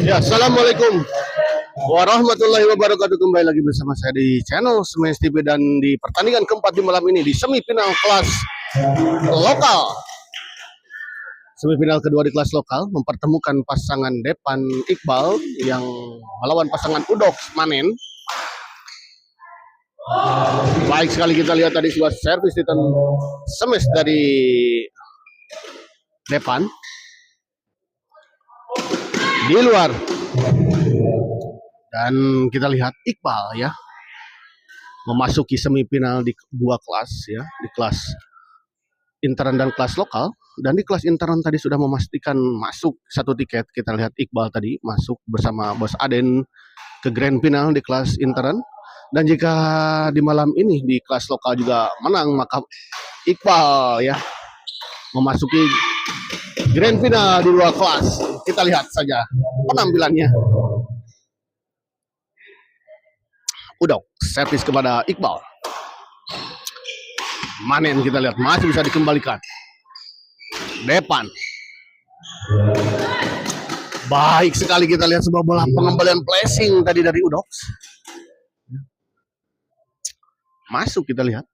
Ya, assalamualaikum warahmatullahi wabarakatuh. Kembali lagi bersama saya di channel Semes TV dan di pertandingan keempat di malam ini di semifinal kelas lokal. Semifinal kedua di kelas lokal mempertemukan pasangan Depan Iqbal yang melawan pasangan Udok Manen. Baik sekali kita lihat tadi sebuah servis return smash dari Depan di luar, dan kita lihat Iqbal ya memasuki semifinal di dua kelas ya, di kelas intern dan kelas lokal. Dan di kelas intern tadi sudah memastikan masuk satu tiket. Kita lihat Iqbal tadi masuk bersama Bos Aden ke grand final di kelas intern. Dan jika di malam ini di kelas lokal juga menang, maka Iqbal ya memasuki grand final di dua kelas. Kita lihat saja penampilannya. Udok servis kepada Iqbal. Manen kita lihat masih bisa dikembalikan. Depan. Baik sekali kita lihat sebuah bola pengembalian placing tadi dari Udok. Masuk kita lihat.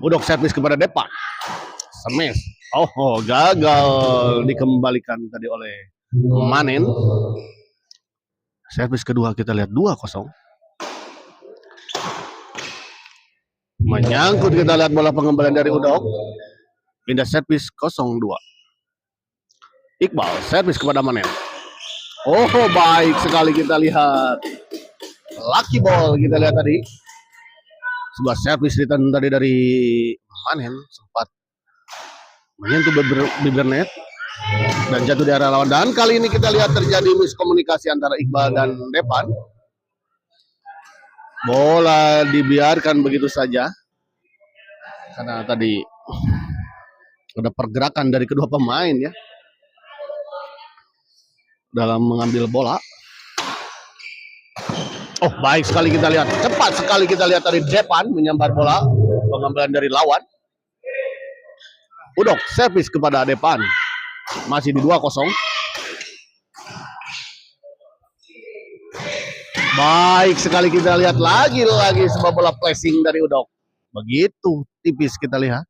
Udok servis kepada Depan. Smash. Oh, gagal dikembalikan tadi oleh Manen. Servis kedua kita lihat 2-0. Menyangkut kita lihat bola pengembalian dari Udok. Pindah servis 0-2. Iqbal servis kepada Manen. Oh, baik sekali kita lihat. Lucky ball kita lihat tadi. Sebuah servis return tadi dari Manen sempat menyentuh bibir net dan jatuh di area lawan. Dan kali ini kita lihat terjadi miskomunikasi antara Iqbal dan Depan. Bola dibiarkan begitu saja karena tadi ada pergerakan dari kedua pemain ya dalam mengambil bola. Oh, baik sekali kita lihat, cepat sekali kita lihat dari Depan menyambar bola pengambilan dari lawan. Udok servis kepada Depan. Masih di 2-0. Baik sekali kita lihat lagi-lagi sebuah bola placing dari Udok. Begitu tipis kita lihat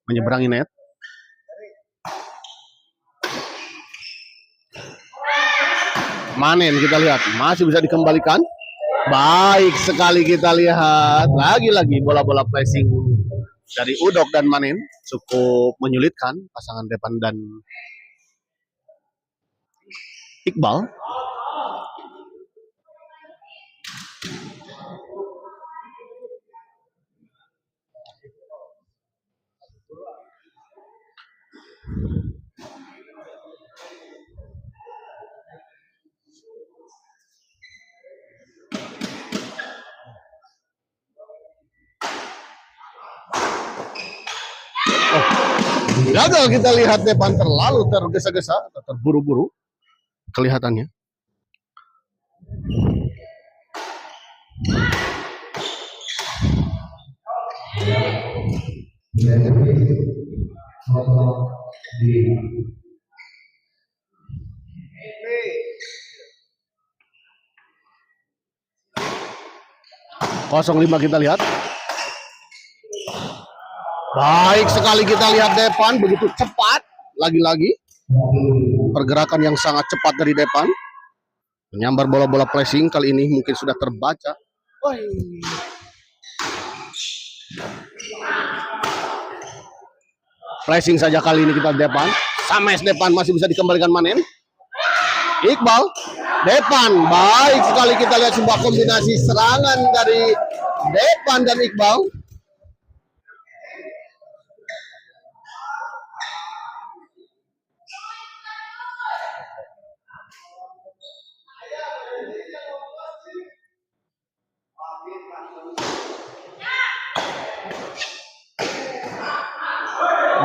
menyeberangi net. Manen kita lihat masih bisa dikembalikan. Baik sekali kita lihat lagi-lagi bola-bola placing dari Udok dan Manen cukup menyulitkan pasangan Depan dan Iqbal. Gagal kita lihat Depan terlalu tergesa-gesa atau terburu-buru kelihatannya. Kosong 5 kita lihat. Baik sekali kita lihat Depan begitu cepat, lagi-lagi pergerakan yang sangat cepat dari Depan, menyambar bola-bola placing. Kali ini mungkin sudah terbaca. Flashing saja kali ini kita depan. Sames depan masih bisa dikembalikan Manen. Iqbal, depan, baik sekali kita lihat sebuah kombinasi serangan dari depan dan Iqbal.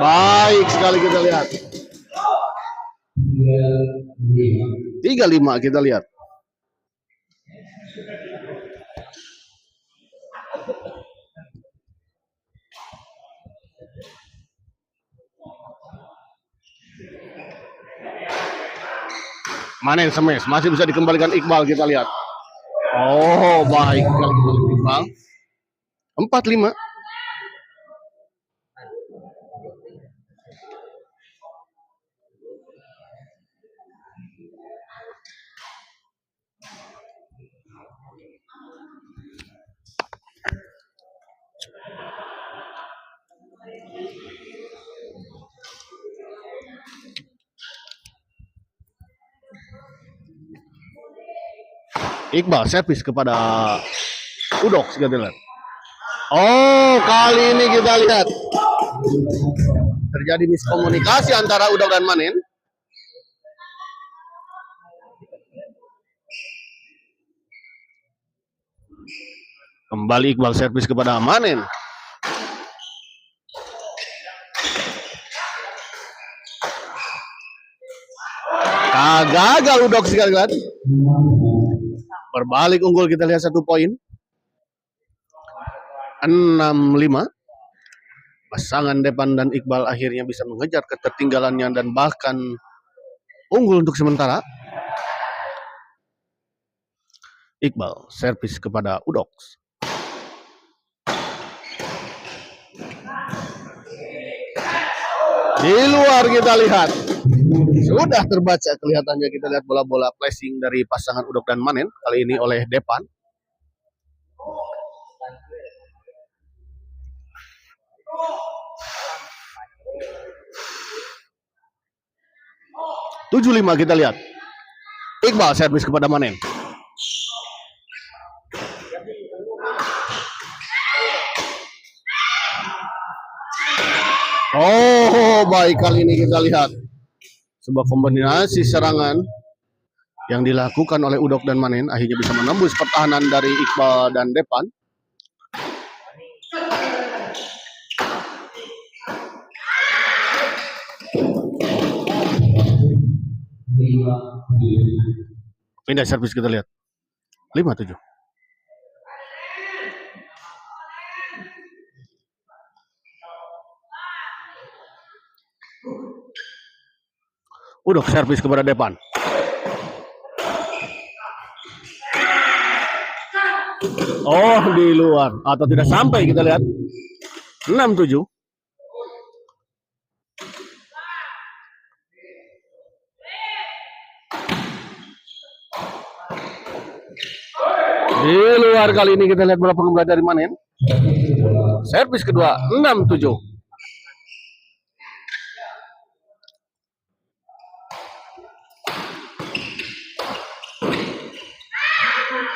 Baik sekali kita lihat. 3-5 kita lihat. Manen smash masih bisa dikembalikan Iqbal kita lihat. Oh, baik sekali Iqbal. 4-5. Iqbal servis kepada Udok kita lihat. Oh, kali ini kita lihat terjadi miskomunikasi antara Udok dan Manen. Kembali Iqbal servis kepada Manen. Gagal Udok sekali lihat. Berbalik unggul kita lihat 1 poin. 6-5. Pasangan Depan dan Iqbal akhirnya bisa mengejar ketertinggalannya dan bahkan unggul untuk sementara. Iqbal servis kepada Udok. Di luar kita lihat. Sudah terbaca kelihatannya kita lihat bola-bola flashing dari pasangan Udok dan Manen kali ini oleh Depan. Tujuh 5 kita lihat. Iqbal servis kepada Manen. Oh, baik kali ini kita lihat sebuah kombinasi serangan yang dilakukan oleh Udok dan Manen akhirnya bisa menembus pertahanan dari Iqbal dan Depan. Pindah servis kita lihat. 5-7. Udok servis kepada Depan. Oh, di luar atau tidak sampai kita lihat. 6-7. Di luar kali ini kita lihat bola pengembangan dari Manen. Servis kedua 6-7.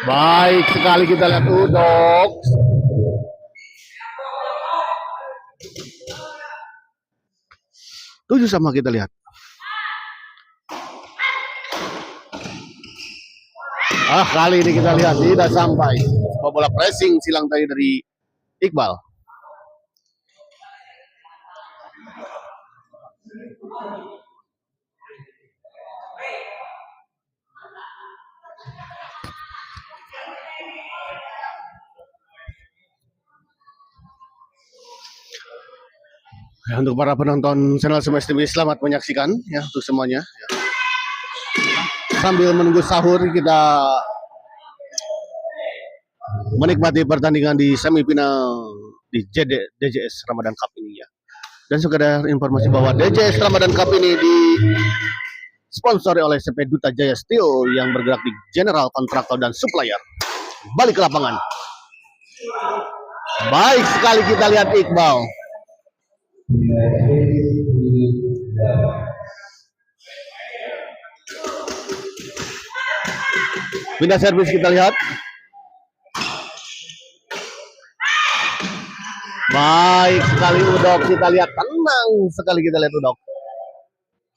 Baik sekali kita lihat Udok. Tujuh sama kita lihat. Kali ini kita lihat tidak sampai. Bola pressing silang tadi dari Iqbal. Ya, untuk para penonton channel Smash TV, selamat menyaksikan ya untuk semuanya. Ya. Sambil menunggu sahur kita menikmati pertandingan di semifinal di DJS Ramadan Cup ini ya. Dan sekedar informasi bahwa DJS Ramadan Cup ini disponsori oleh CP Duta Jaya Steel yang bergerak di general kontraktor dan supplier. Balik ke lapangan. Baik sekali kita lihat Iqbal. Pindah servis kita lihat. Baik sekali Udok, kita lihat tenang sekali kita lihat Udok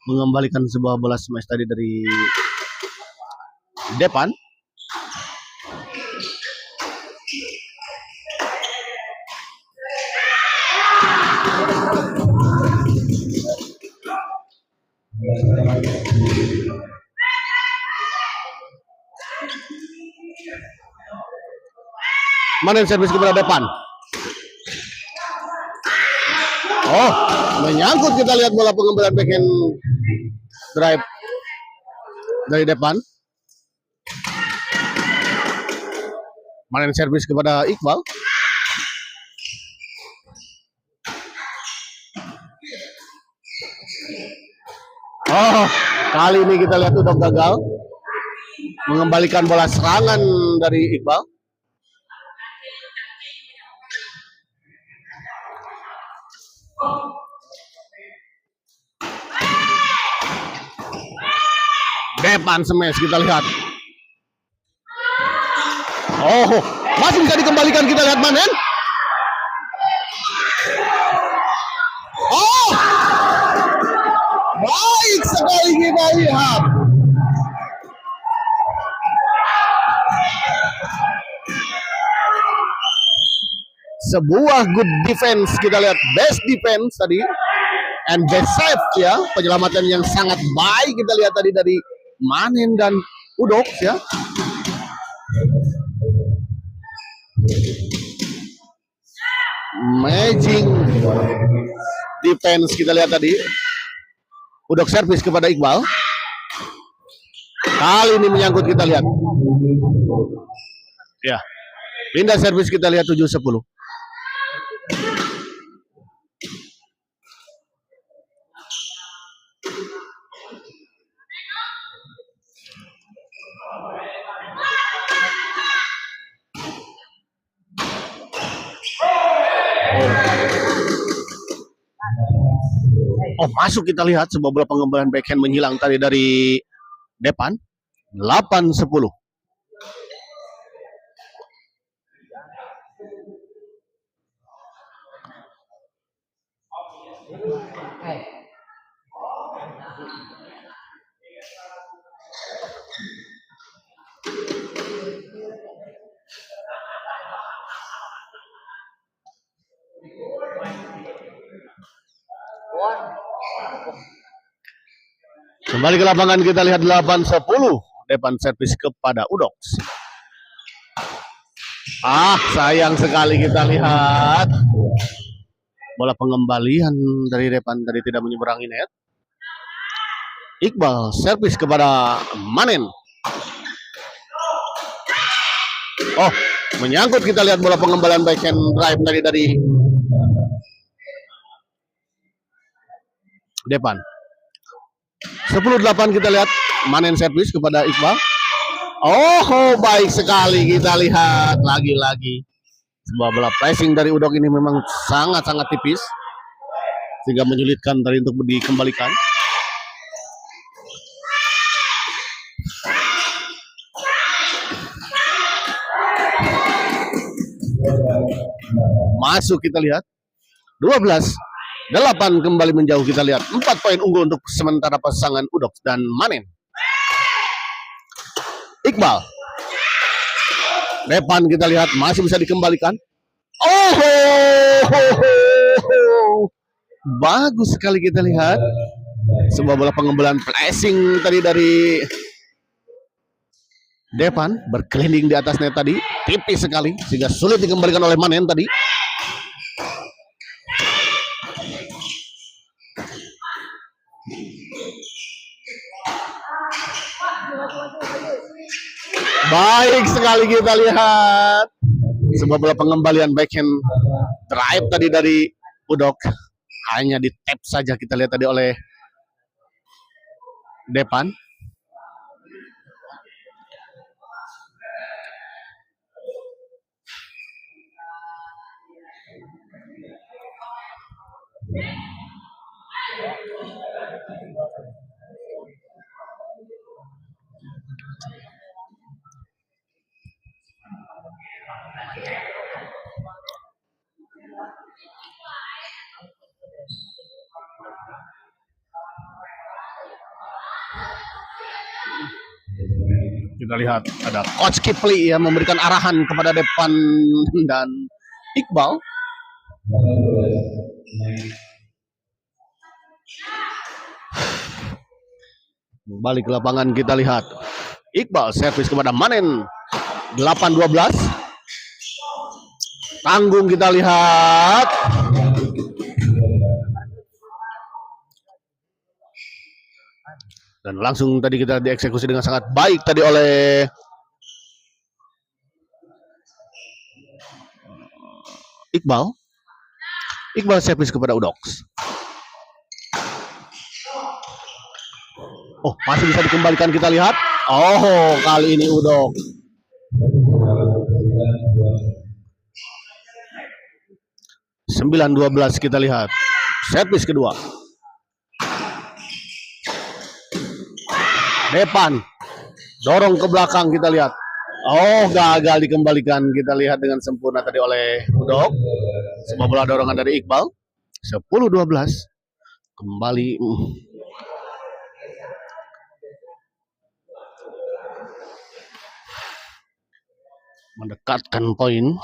mengembalikan sebuah bola smash tadi dari depan. Mana servis kepada depan? Oh, menyangkut kita lihat bola pengembalian backhand drive dari depan. Main servis kepada Iqbal. Oh, kali ini kita lihat udah gagal mengembalikan bola serangan dari Iqbal. Depan smash kita lihat. Oh, masih bisa dikembalikan kita lihat Manen. Oh, baik sekali kita lihat. Sebuah good defense kita lihat, best defense tadi and best save ya, penyelamatan yang sangat baik kita lihat tadi dari Manen dan Udok ya. Amazing defense kita lihat tadi. Udok servis kepada Iqbal. Kali ini menyangkut kita lihat. Ya. Pindah servis kita lihat 7-10. Oh, masuk kita lihat sebuah bola pengembalian backhand menghilang tadi dari depan. 8-10. Kembali ke lapangan kita lihat 8-10. Depan servis kepada Udok. Sayang sekali kita lihat bola pengembalian dari depan tadi tidak menyeberangi net. Iqbal servis kepada Manen. Oh, menyangkut kita lihat bola pengembalian backhand drive dari depan. 10-8 kita lihat Manen servis kepada Iqbal. Oh, baik sekali kita lihat lagi-lagi sebuah bola pressing dari Udok ini memang sangat-sangat tipis sehingga menyulitkan tadi untuk dikembalikan. Masuk kita lihat 12-8 kembali menjauh kita lihat 4 poin unggul untuk sementara pasangan Udok dan Manen. Iqbal depan kita lihat masih bisa dikembalikan. Bagus sekali kita lihat sebuah bola pengembalian pressing tadi dari depan berkeliling di atas net tadi, tipis sekali sehingga sulit dikembalikan oleh Manen tadi. Baik sekali kita lihat sebuah bola pengembalian backhand drive tadi dari Udok, hanya di tap saja kita lihat tadi oleh depan. Kita lihat ada Coach Kipli ya memberikan arahan kepada Depan dan Iqbal. Balik ke lapangan kita lihat Iqbal servis kepada Manen. 8-12. Tanggung kita lihat. Dan langsung tadi kita dieksekusi dengan sangat baik tadi oleh Iqbal. Iqbal servis kepada Udox. Oh, masih bisa dikembalikan kita lihat. Oh, kali ini Udox. (9-12) kita lihat. Servis kedua. Depan. Dorong ke belakang kita lihat. Oh, gagal dikembalikan kita lihat dengan sempurna tadi oleh Udox. Sebuah bola dorongan dari Iqbal. 10-12. Kembali mendekatkan poin.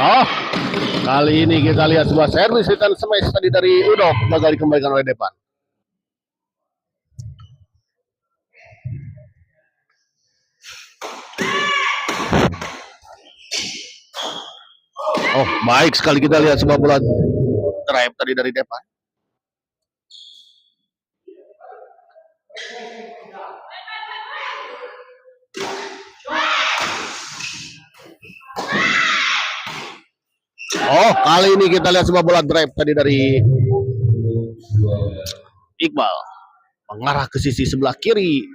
Oh, kali ini kita lihat sebuah servis return smash tadi dari Udox gagal dikembalikan oleh Depan. Oh, baik sekali kita lihat sebuah bola drive tadi dari Depan. Oh, kali ini kita lihat sebuah bola drive tadi dari Iqbal. Mengarah ke sisi sebelah kiri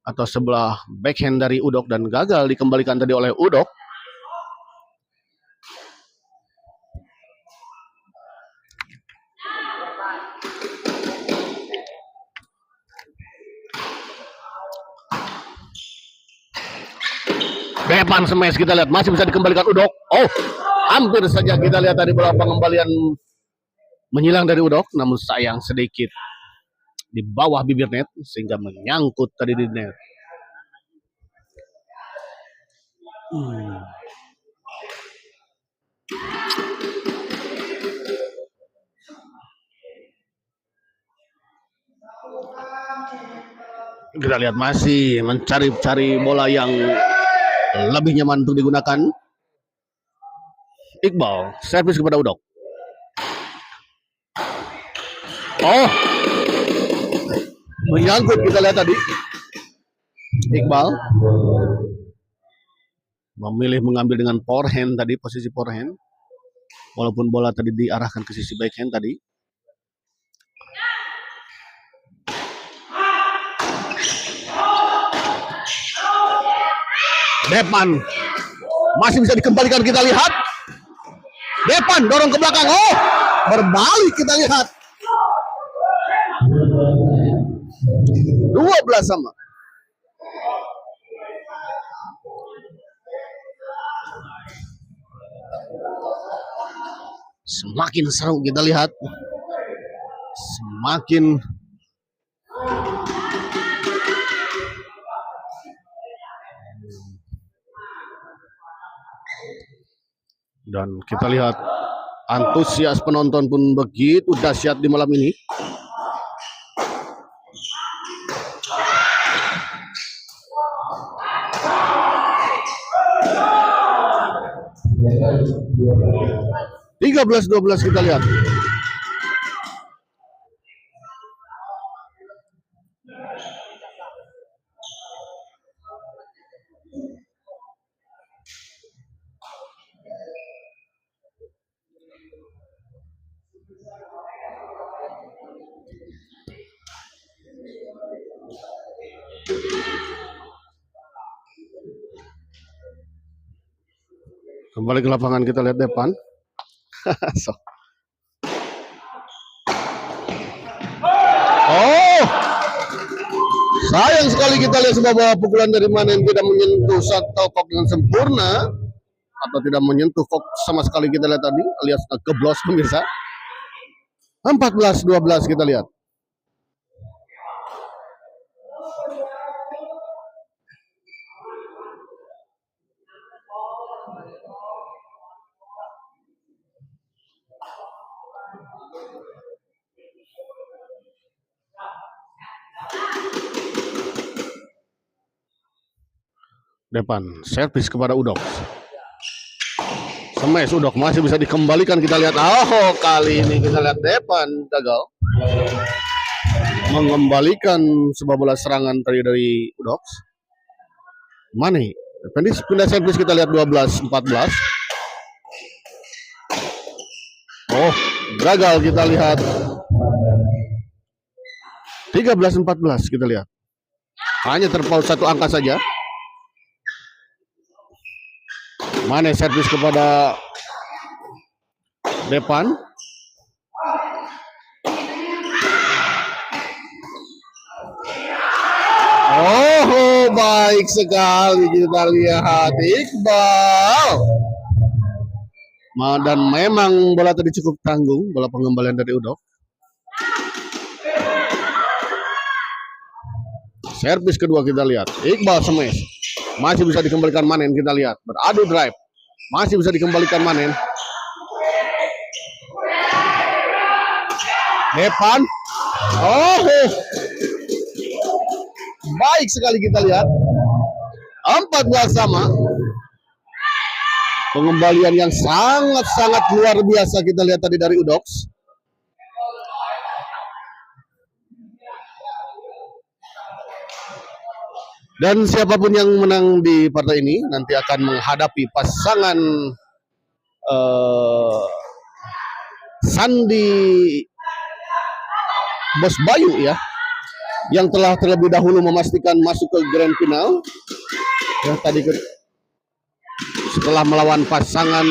atau sebelah backhand dari Udox dan gagal dikembalikan tadi oleh Udox. Depan smash kita lihat masih bisa dikembalikan Udox. Oh, hampir saja kita lihat tadi bola pengembalian menghilang dari Udox, namun sayang sedikit di bawah bibir net sehingga menyangkut tadi di net. Kita lihat masih mencari-cari bola yang lebih nyaman untuk digunakan. Iqbal servis kepada Udox. Oh, menyangkut kita lihat tadi. Iqbal memilih mengambil dengan forehand tadi, posisi forehand. Walaupun bola tadi diarahkan ke sisi backhand tadi. Depan masih bisa dikembalikan kita lihat. Depan dorong ke belakang. Oh, berbalik kita lihat. 12 sama. Semakin seru kita lihat. Semakin dan kita lihat antusias penonton pun begitu dahsyat di malam ini. Tiga 13-12 kita lihat. Kembali ke lapangan kita lihat Depan. So. Oh, sayang sekali kita lihat sebuah bola pukulan dari Manen tidak menyentuh satu kok dengan sempurna. atau tidak menyentuh kok sama sekali kita lihat tadi, alias keblos pemirsa. 14-12 kita lihat. Depan servis kepada Udok. Smash Udok masih bisa dikembalikan, kita lihat. Oh, kali ini kita lihat Depan gagal mengembalikan sebuah bola serangan dari Udok. Mane pindah servis, kita lihat 12-14. Oh, gagal, kita lihat 13-14 kita lihat. Hanya terpaut satu angka saja. Mane servis kepada Depan. Oh, baik sekali kita lihat Iqbal. Dan memang bola tadi cukup tanggung, bola pengembalian dari Udok. Servis kedua kita lihat Iqbal smash. Masih bisa dikembalikan Manen, kita lihat. Beradu drive. Masih bisa dikembalikan Manen. Depan. Oh. Baik sekali kita lihat. 14 sama. Pengembalian yang sangat-sangat luar biasa kita lihat tadi dari Udox. Dan siapapun yang menang di partai ini nanti akan menghadapi pasangan Sandi Bos Bayu ya, yang telah terlebih dahulu memastikan masuk ke grand final. Ya, tadi setelah melawan pasangan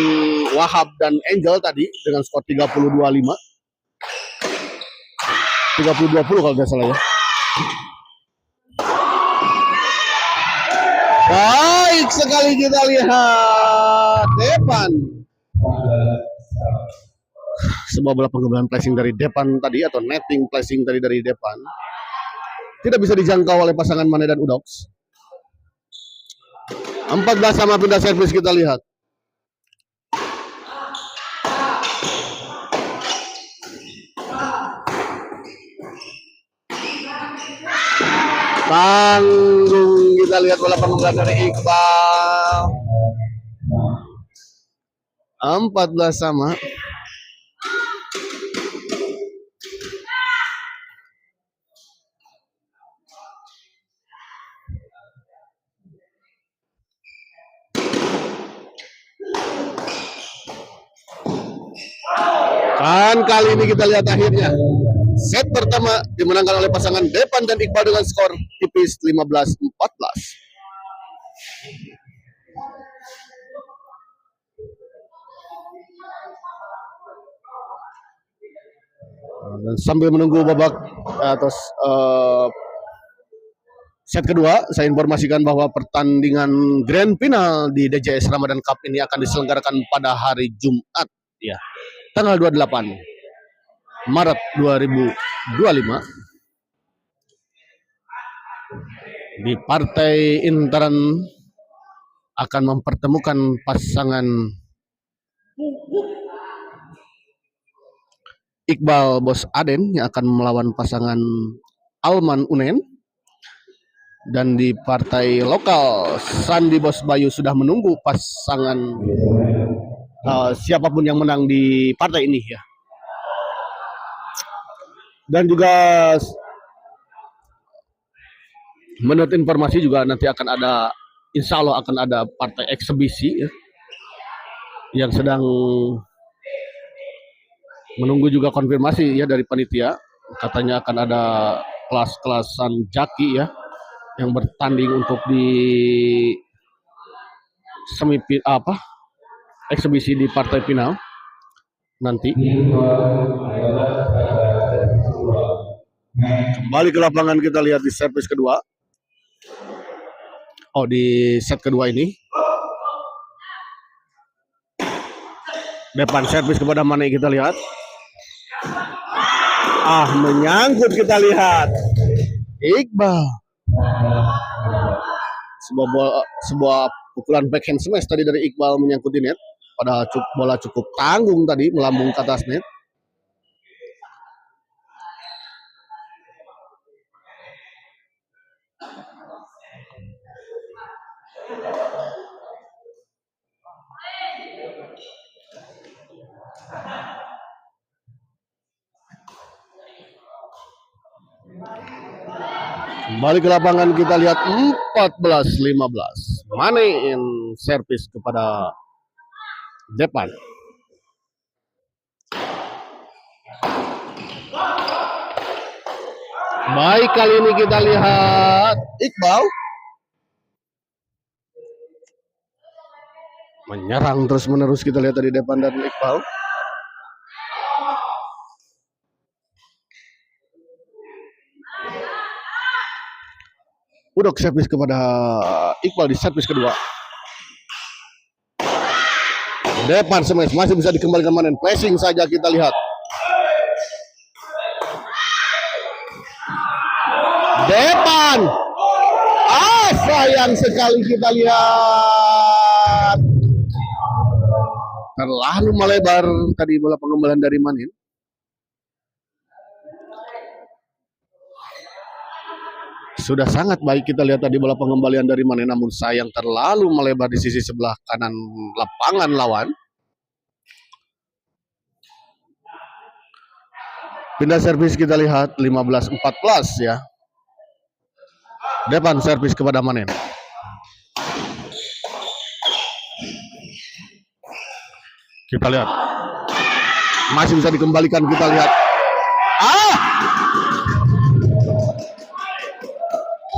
Wahab dan Angel tadi dengan skor 30-25. 30-20 kalau tidak salah ya. Baik sekali kita lihat Depan. Sebuah bola pengembalian placing dari Depan tadi, atau netting placing tadi dari Depan, tidak bisa dijangkau oleh pasangan Mane dan Udox. 14 sama, pindah servis kita lihat. Tanggung, kita lihat bola pengembalian dari Iqbal. 14 sama. Dan kali ini kita lihat akhirnya set pertama dimenangkan oleh pasangan Depan dan Iqbal dengan skor tipis 15-14. Dan sambil menunggu babak atau set kedua, saya informasikan bahwa pertandingan grand final di DJS Ramadan Cup ini akan diselenggarakan pada hari Jumat ya, tanggal 28 Maret 2025 di partai Intaran akan mempertemukan pasangan Iqbal Bos Aden yang akan melawan pasangan Alman Unen. Dan di partai lokal Sandi Bos Bayu sudah menunggu pasangan siapapun yang menang di partai ini ya. Dan juga menurut informasi juga nanti akan ada, insya Allah akan ada partai eksebisi ya, yang sedang menunggu juga konfirmasi ya dari panitia. Katanya akan ada kelas-kelasan jaki ya, yang bertanding untuk di eksebisi di partai final nanti. Kembali ke lapangan, kita lihat di servis kedua. Oh, di set kedua ini Depan servis kepada Mane, kita lihat. Menyangkut, kita lihat. Iqbal. Sebuah pukulan backhand smash tadi dari Iqbal menyangkut di net. Padahal bola cukup tanggung tadi, melambung ke atas net. Kembali ke lapangan, kita lihat 14-15. Mane in servis kepada Depan. Baik, kali ini kita lihat Iqbal menyerang terus menerus, kita lihat dari Depan dan Iqbal. Udok servis kepada Iqbal di servis kedua. Depan smash masih bisa dikembalikan Manen. Pressing saja, kita lihat. Depan. Sayang sekali, kita lihat. Terlalu melebar tadi bola pengembalian dari Manen. Sudah sangat baik, kita lihat tadi bola pengembalian dari Mane, namun sayang terlalu melebar di sisi sebelah kanan lapangan lawan. Pindah servis, kita lihat 15-14 ya. Depan servis kepada Mane. Kita lihat. Masih bisa dikembalikan, kita lihat.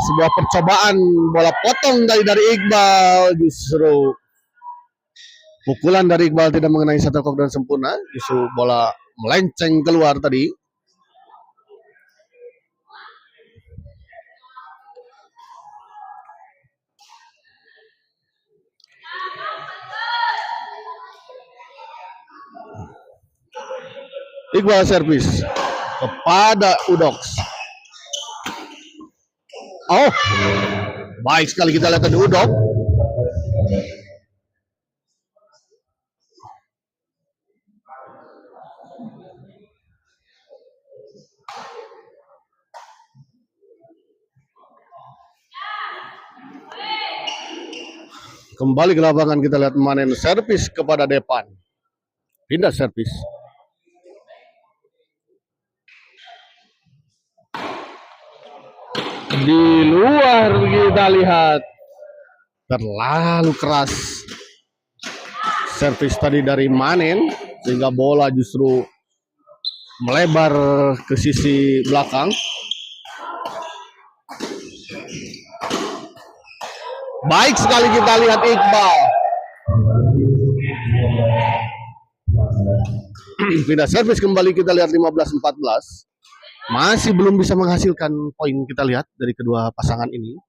Sebuah percobaan bola potong dari Iqbal, justru pukulan dari Iqbal tidak mengenai shuttlecock dan sempurna, justru bola melenceng keluar tadi. Iqbal servis kepada Udox. Baik sekali, kita lihat tadi Udok. Kembali ke lapangan, kita lihat Manen servis kepada Depan. Pindah servis. Di luar, kita lihat. Terlalu keras servis tadi dari Manen, sehingga bola justru melebar ke sisi belakang. Baik sekali, kita lihat Iqbal. Pindah servis kembali, kita lihat 15-14. Masih belum bisa menghasilkan poin, kita lihat dari kedua pasangan ini.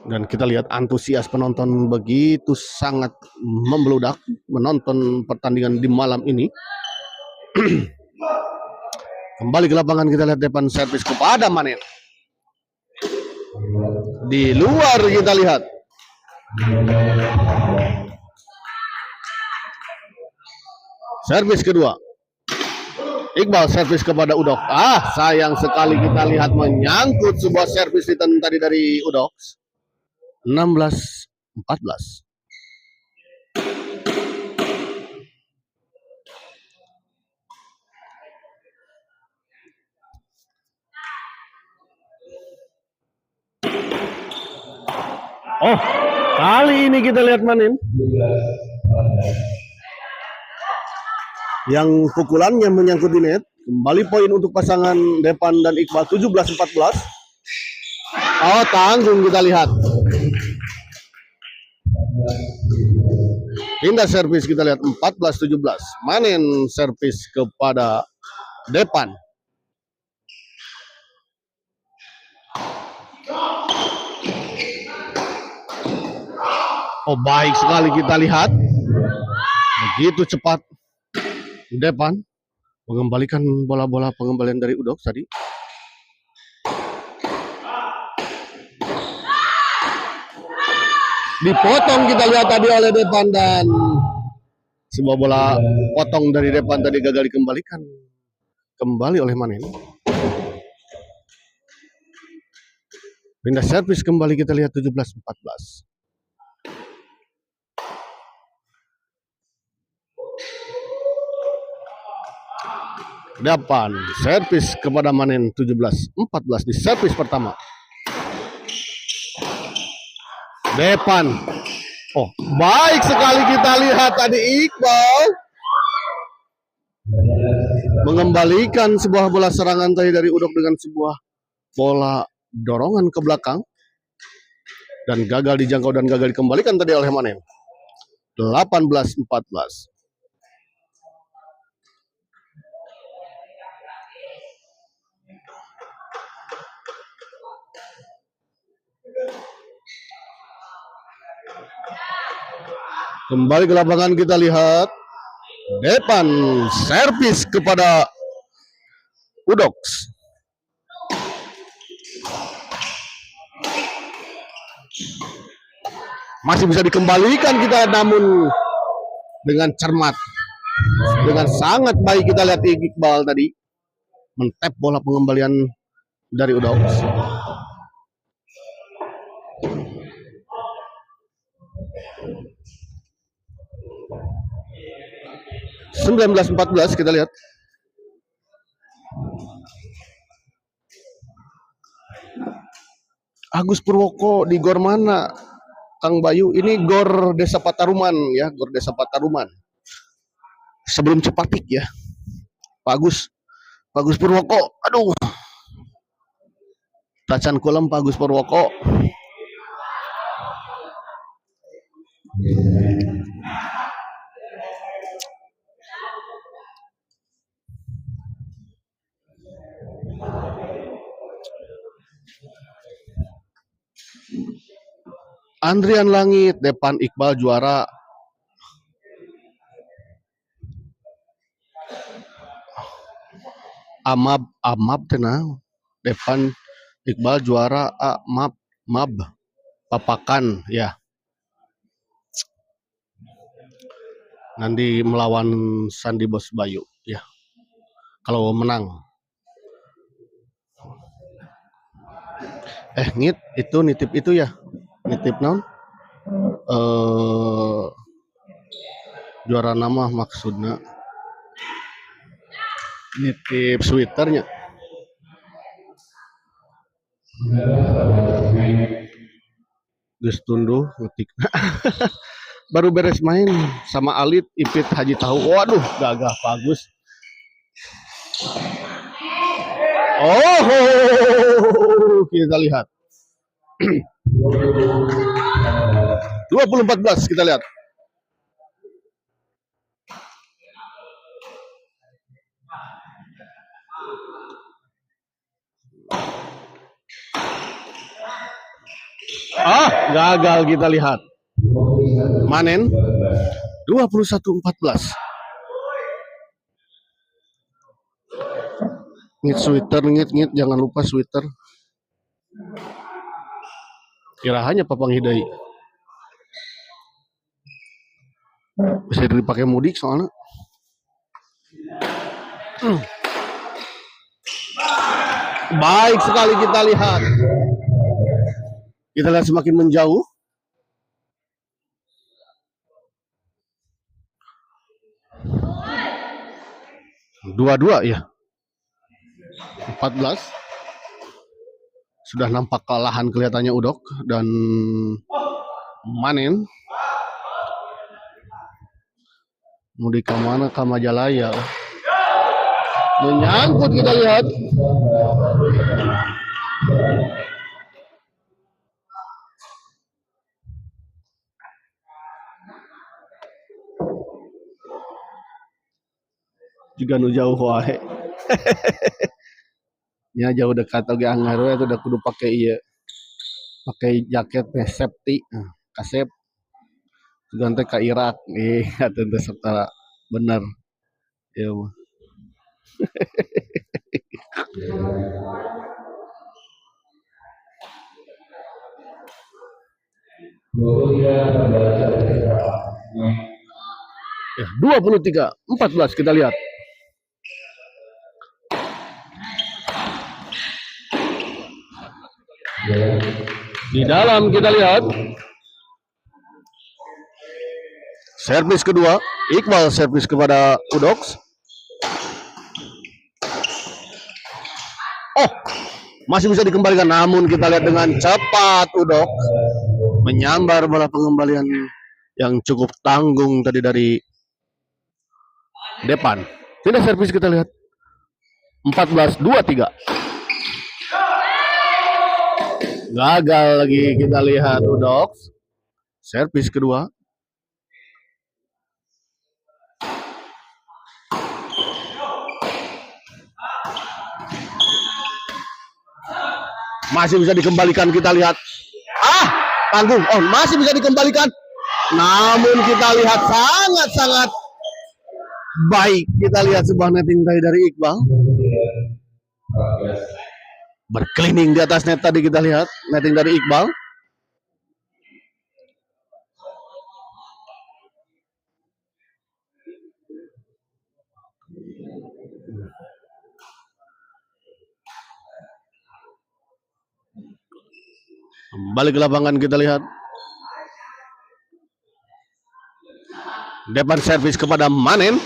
Dan kita lihat antusias penonton begitu sangat membeludak menonton pertandingan di malam ini. Kembali ke lapangan, kita lihat Depan servis kepada Manen. Di luar, kita lihat. Servis kedua. Iqbal servis kepada Udok. Sayang sekali, kita lihat menyangkut sebuah servis return tadi dari Udok. 16-14. Kali ini kita lihat Manen yang pukulannya menyangkut di net. Kembali poin untuk pasangan Depan dan Iqbal, 17-14. Tanggung, kita lihat. Pindah servis, kita lihat 14-17. Manen servis kepada Depan. Oh, baik sekali kita lihat. Begitu cepat Depan mengembalikan bola-bola pengembalian dari Udok tadi. Dipotong kita lihat tadi oleh Depan, dan sebuah bola potong dari Depan tadi gagal dikembalikan kembali oleh Manen. Pindah servis kembali kita lihat 17-14. Depan servis kepada Manen 17-14 di servis pertama. Depan. Oh, baik sekali kita lihat tadi Iqbal mengembalikan sebuah bola serangan tadi dari Udok dengan sebuah bola dorongan ke belakang dan gagal dijangkau dan gagal dikembalikan tadi oleh Manen. 18-14. Kembali ke lapangan kita lihat Depan servis kepada Udok. Masih bisa dikembalikan kita, namun dengan cermat, dengan sangat baik kita lihat Iqbal tadi mentap bola pengembalian dari Udok. 19-14 kita lihat. Agus Purwoko di gor mana, Kang Bayu? Ini gor Desa Pataruman ya, gor Desa Pataruman. Sebelum Cepatik ya. Pak Agus Purwoko. Aduh. Tacan kolam Pak Agus Purwoko. Andrian Langit, Depan Iqbal juara. Amab tenang. Depan Iqbal juara. Mab Papakan ya. Nanti melawan Sandi Bos Bayu ya. Kalau menang. Ngit itu nitip itu ya. Nitip non juara nama maksudnya nitip sweaternya. Gus tunduh ngetik. Baru beres main sama Alit Ipit Haji tahu. Waduh, gagah bagus. Oh, kita lihat. 20-14 kita lihat. Gagal kita lihat. Manen 21-14. Ngit sweater, ngit jangan lupa sweater. Kirahannya Papang Hidai. Bisa dipakai mudik soalnya. Baik sekali kita lihat. Kita lihat semakin menjauh. Dua ya. 14. Sudah nampak kalahan kelihatannya Udok dan Manen. Mudik ke mana? Ke Majalaya. Menyangkut kita lihat. Juga nu jauh wae. Ya jauh dekat oge anggar we udah kudu pakai ieu. Pakai jaket safety, kasep. Ganti ke Irak. Tentu serta benar. Ya. Ya, 23-14 kita lihat. Di dalam kita lihat servis kedua, Iqbal servis kepada Udox. Oh, masih bisa dikembalikan, namun kita lihat dengan cepat Udox menyambar bola pengembalian yang cukup tanggung tadi dari depan. Tidak servis kita lihat 14-23. Gagal lagi kita lihat Udox servis kedua. Masih bisa dikembalikan, kita lihat. Tanggung. Oh, masih bisa dikembalikan. Namun kita lihat sangat-sangat baik. Kita lihat sebuah netting tadi dari Iqbal. Berkeliling di atas net tadi kita lihat. Netting dari Iqbal. Balik ke lapangan kita lihat. Depan servis kepada Manen.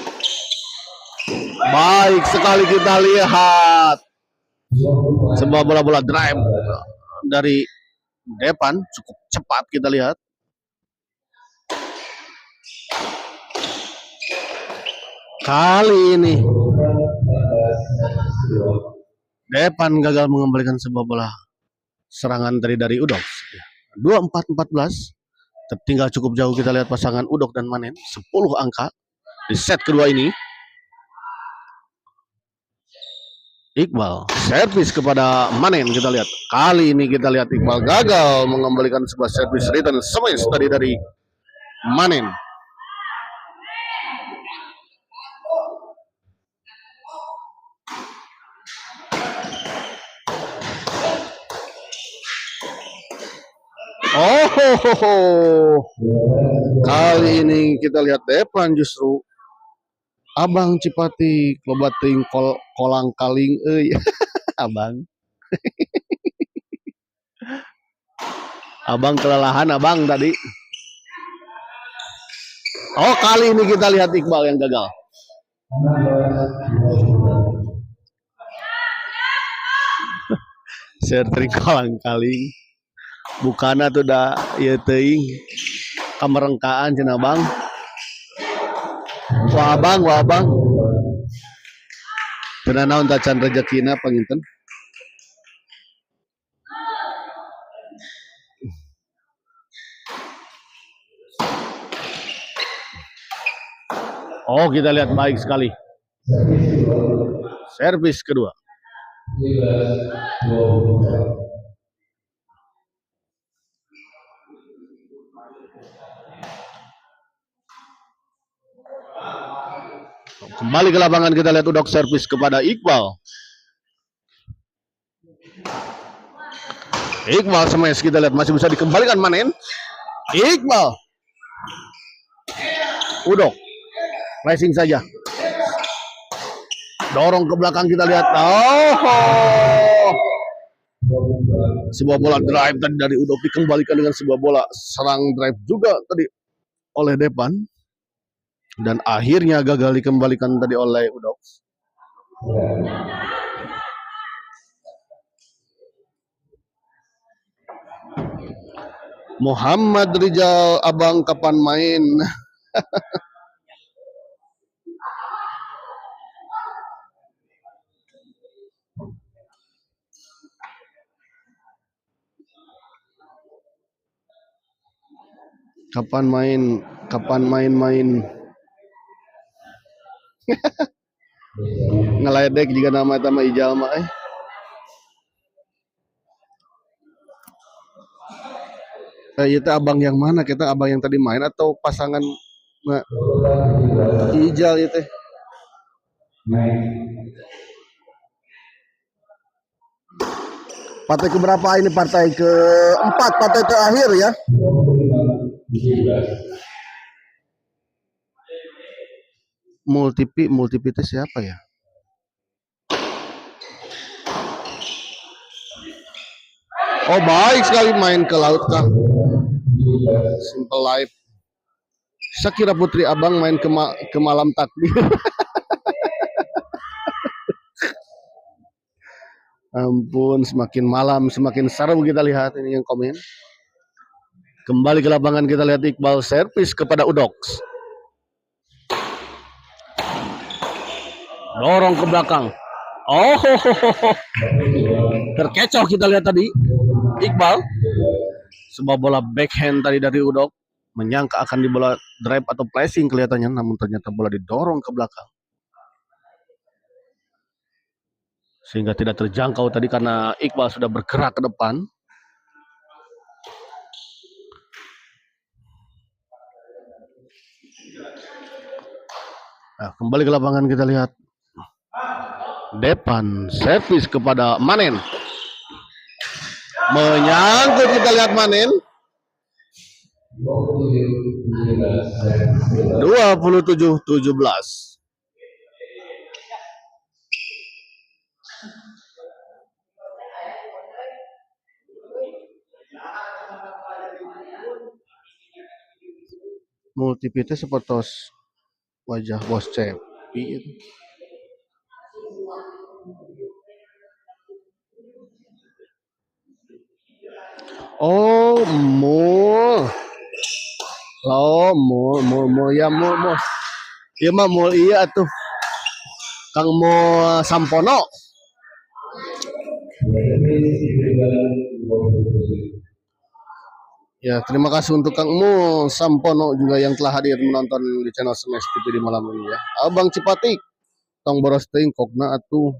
Baik sekali kita lihat. Sebuah bola-bola drive dari depan cukup cepat kita lihat. Kali ini depan gagal mengembalikan sebuah bola serangan dari Udox. 24-14. Tertinggal cukup jauh kita lihat pasangan Udox dan Manen. 10 angka di set kedua ini. Iqbal servis kepada Manen kita lihat. Kali ini kita lihat Iqbal gagal mengembalikan sebuah servis return smash tadi dari Manen. Kali ini kita lihat depan justru Abang Cipati klobating kolang kaling Abang. Abang kelelahan abang tadi. Oh, kali ini kita lihat Iqbal yang gagal. Sertring kolang kaling. Bukana tuh dah ya teuing kamerengkaan cenah Bang. Wah abang. Teu naon tacan rezekina panginten. Oh, kita lihat baik sekali. Servis kedua. Kembali ke lapangan kita lihat Udox servis kepada Iqbal. Iqbal smash kita lihat masih bisa dikembalikan Manen. Iqbal. Udox. Racing saja. Dorong ke belakang kita lihat. Sebuah bola drive tadi dari Udox dikembalikan dengan sebuah bola serang drive juga tadi oleh depan. Dan akhirnya gagal dikembalikan tadi oleh Udox. Muhammad Rizal, abang kapan main? Kapan main? Ngeledek juga nama Ijal mah Itu abang yang mana? Kita abang yang tadi main atau pasangan Ijal itu? Partai keberapa ini? Partai keempat, partai terakhir ya. Multipi itu siapa ya? Oh baik sekali main ke laut kah? Simple Life. Shakira Putri abang main ke malam takbir. Ampun, semakin malam semakin seru kita lihat ini yang komen. Kembali ke lapangan kita lihat Iqbal servis kepada Udox. Dorong ke belakang. Oh, terkecoh kita lihat tadi. Iqbal. Sebuah bola backhand tadi dari Udox. Menyangka akan dibola drive atau pressing kelihatannya, namun ternyata bola didorong ke belakang. Sehingga tidak terjangkau tadi karena Iqbal sudah bergerak ke depan. Nah, kembali ke lapangan kita lihat. Depan servis kepada Manen. Menyangkut kita lihat Manen. 27-17. Multipite sepertos wajah bos Cepi. Oh, mul. Oh, mul ya mul. Iya mah mul iya tuh. Kang Mul Sampono. Ya, terima kasih untuk Kang Mul Sampono juga yang telah hadir menonton di channel Smash TV di malam ini ya. Abang Cipatik, tong boros teuing kokna atuh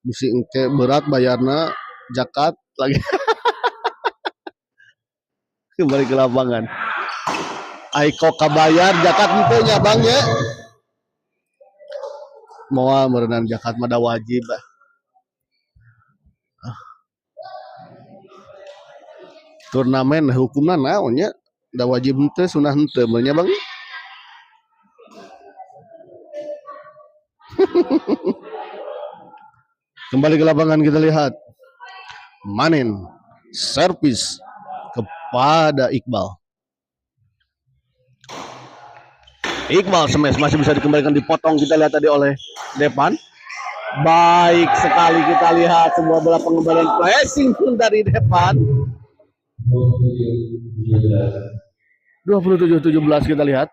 bisi engke berat bayarna jakat lagi. Kembali ke lapangan. Aiko kabayar jakat henteu nya Bang ya. Moal merenang jakat mah da wajib. Turnamen hukumna naon nya? Da wajib henteu sunah henteu nya Bang. Kembali ke lapangan kita lihat. Manen servis kepada Iqbal. Iqbal smash masih bisa dikembalikan, dipotong kita lihat tadi oleh Depan. Baik sekali kita lihat sebuah bola pengembalian pressing pun dari Depan. 27-17 kita lihat.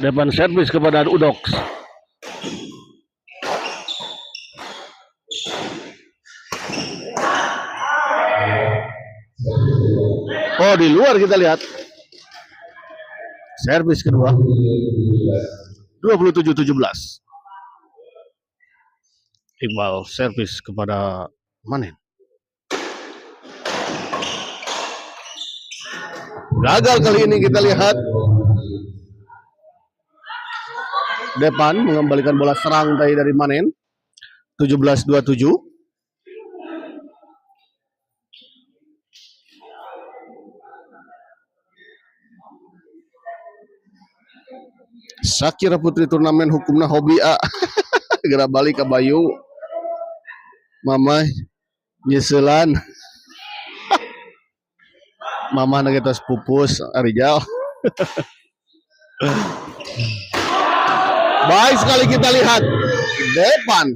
Depan servis kepada Udox. Oh, di luar kita lihat. Servis kedua. 27-17. Iqbal servis kepada Manen. Gagal kali ini kita lihat. Depan mengembalikan bola serang dari Manen. 17-27. Shakira Putri turnamen hukumna hobi A. Gerak balik ke Bayu. Mama nyeselan. Mama nagetos pupus Arijal. Baik sekali kita lihat Depan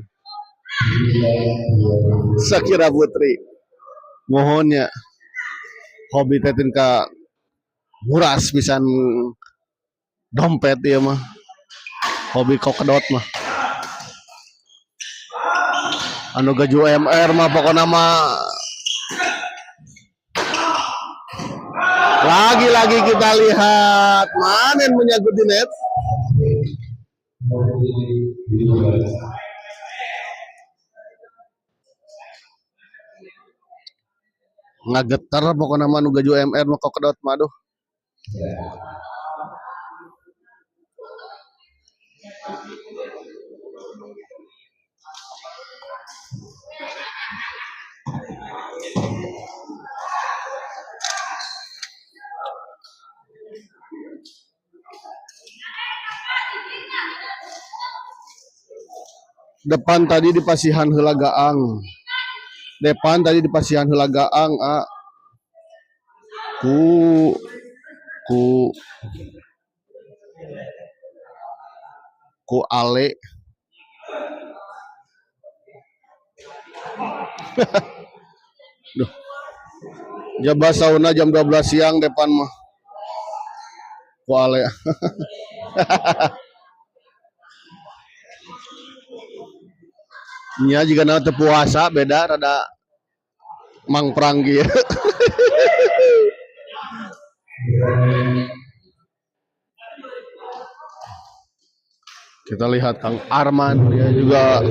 Shakira Putri. Mohonnya hobi tetin ka muras pisan dompet ya mah. Hobi kokedot mah. Anu gaju UMR mah pokoknya mah Lagi-lagi kita lihat Manen menyangkut di net. Ngagetar pokoknya mah nu gaju MR nu kokedot mah aduh. Depan tadi di Pasihan heula gaang. Depan tadi di Pasihan heula gaang ku Ale. Duh. Jaba sauna jam 12 siang depan mah. Ku Ale. Nya jika na teu puasa beda rada mangprang kieu. Kita lihat Kang Arman, dia juga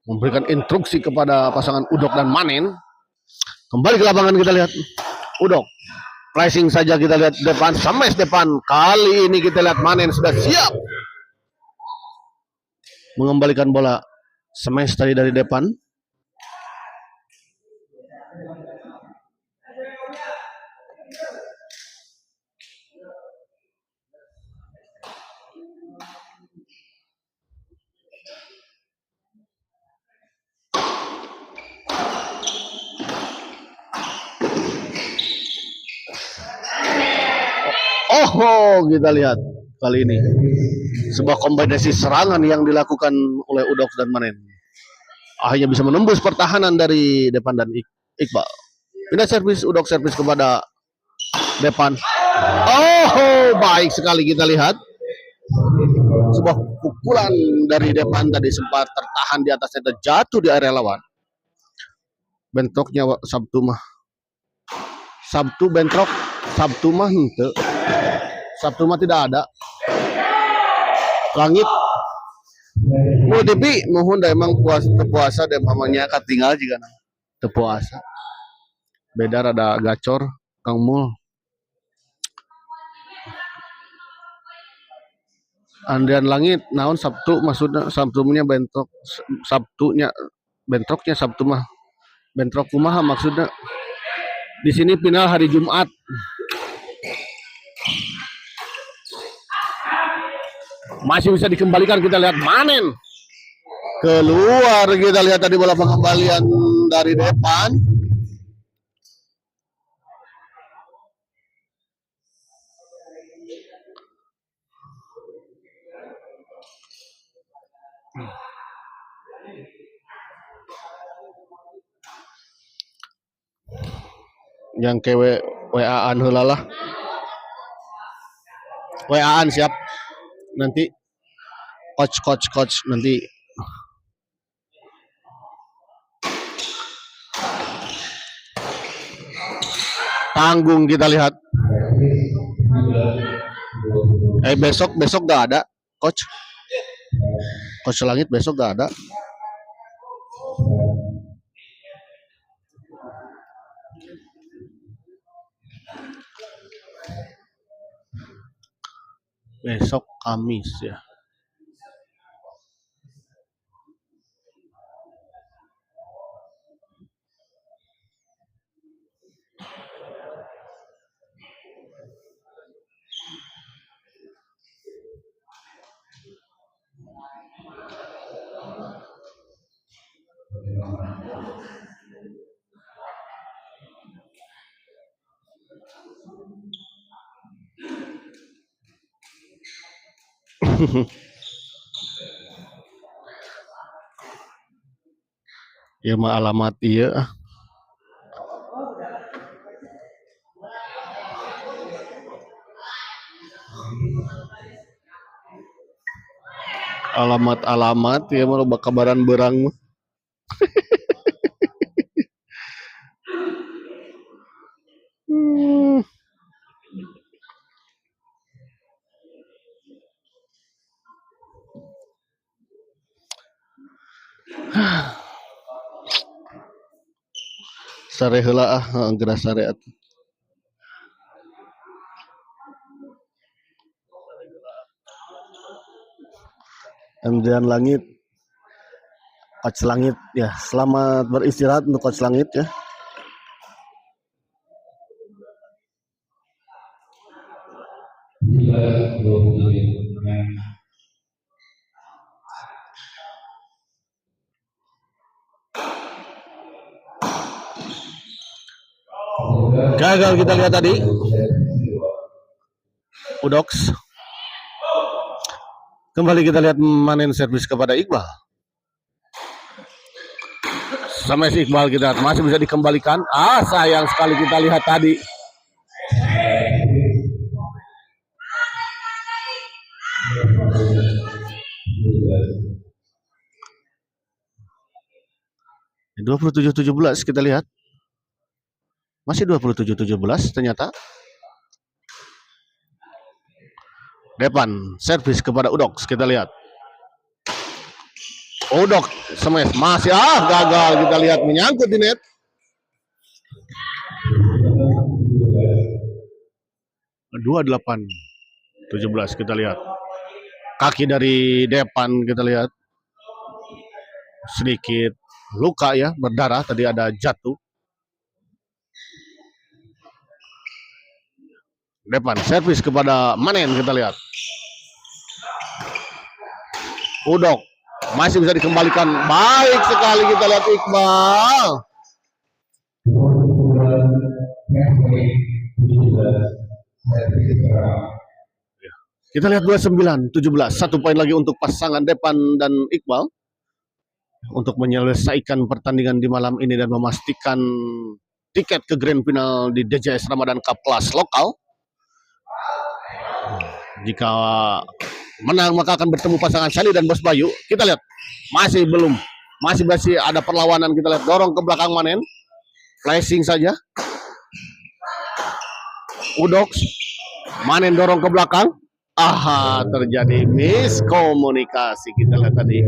memberikan instruksi kepada pasangan Udok dan Manen. Kembali ke lapangan kita lihat Udok. Pricing saja kita lihat depan, smash depan. Kali ini kita lihat Manen sudah siap mengembalikan bola. Smash tadi dari depan. Oh, kita lihat kali ini sebuah kombinasi serangan yang dilakukan oleh Udok dan Manen. Akhirnya bisa menembus pertahanan dari depan dan Iqbal. Pindah servis, Udok servis kepada depan. Oh, baik sekali kita lihat. Sebuah pukulan dari depan tadi sempat tertahan di atasnya, terjatuh di area lawan. Bentroknya Sabtu mah. Sabtu bentrok, Sabtu mah henteu. Sabtu mah tidak ada. Langit. Mau depi mohon da emang puasa dan mamanya katinggal juga teu puasa. Beda rada gacor Kang Mul. Andrian Langit naon Sabtu maksudnya Sabtunya bentrok Sabtunya bentroknya Sabtu mah bentrok kumaha maksudnya di sini final hari Jumat. Masih bisa dikembalikan, kita lihat Manen keluar, kita lihat tadi bola pengembalian dari depan. Yang ke WA-an heula lah. WA-an siap. Nanti coach nanti. Tanggung kita lihat. Besok gak ada coach. Coach Langit besok gak ada. Besok Kamis ya. Ya mah alamat iya. Alamat ya mah loba kabaran berang mah. Sare heula geura sare atuh. Andrian Langit, Coach Langit ya, selamat beristirahat untuk Coach Langit ya. Gagal kita lihat tadi. Udox. Kembali kita lihat manen servis kepada Iqbal. Sama si Iqbal kita masih bisa dikembalikan. Sayang sekali kita lihat tadi. Ini 27-17 kita lihat. Masih 27-17 ternyata. Depan servis kepada Udox, kita lihat. Udox smash masih gagal, kita lihat menyangkut di net. Dua 8-17 kita lihat. Kaki dari Depan kita lihat. Sedikit luka ya, berdarah, tadi ada jatuh. Depan servis kepada Manen, kita lihat. Udox masih bisa dikembalikan, baik sekali kita lihat Iqbal. Kita lihat 29-17, 1 poin lagi untuk pasangan Depan dan Iqbal untuk menyelesaikan pertandingan di malam ini dan memastikan tiket ke grand final di DJS Ramadan Cup kelas lokal. Jika menang maka akan bertemu pasangan Sally dan Bos Bayu. Kita lihat masih ada perlawanan. Kita lihat dorong ke belakang Manen, flashing saja. Udox, Manen dorong ke belakang. Terjadi miskomunikasi kita lihat tadi,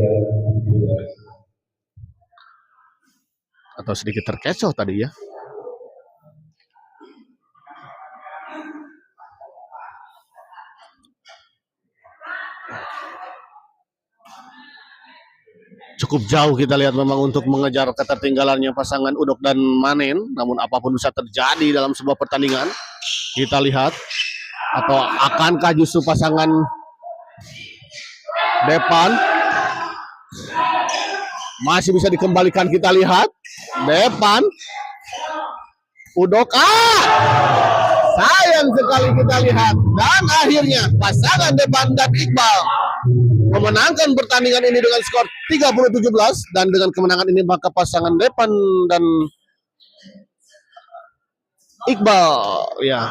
atau sedikit terkecoh tadi ya. Cukup jauh kita lihat memang untuk mengejar ketertinggalannya pasangan Udox dan Manen. Namun apapun bisa terjadi dalam sebuah pertandingan. Kita lihat, atau akankah justru pasangan Depan masih bisa dikembalikan. Kita lihat Depan, Udox, sayang sekali kita lihat. Dan akhirnya pasangan Depan dan Iqbal memenangkan pertandingan ini dengan skor 30-17. Dan dengan kemenangan ini maka pasangan Depan dan Iqbal ya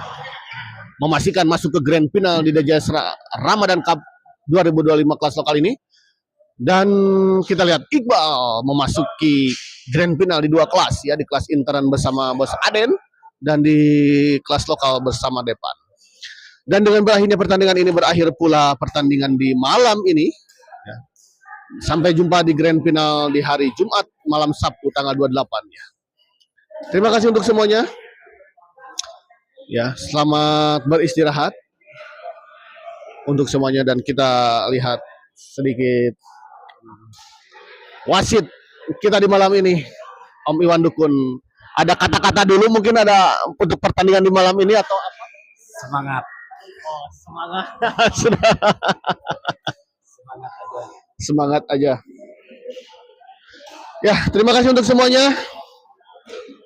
memastikan masuk ke grand final di DJS Ramadan Cup 2025 kelas lokal ini. Dan kita lihat Iqbal memasuki grand final di 2 kelas ya, di kelas interan bersama Bos Aden dan di kelas lokal bersama Depan. Dan dengan berakhirnya pertandingan ini berakhir pula pertandingan di malam ini ya. Sampai jumpa di grand final di hari Jumat malam Sabtu tanggal 28 ya. Terima kasih untuk semuanya. Ya, selamat beristirahat untuk semuanya. Dan kita lihat sedikit wasit kita di malam ini, Om Iwan Dukun. Ada kata-kata dulu mungkin ada untuk pertandingan di malam ini atau apa? Semangat. Semangat. Semangat Semangat aja. aja. Ya, terima kasih untuk semuanya.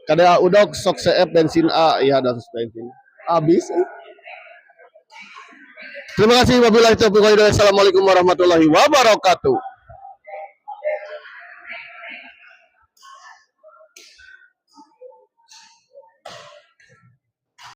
Kada Udox, sok CF, bensin A, ya dan bensin habis. Terima kasih. Wabillahi taufiq wal hidayah. Assalamualaikum warahmatullahi wabarakatuh.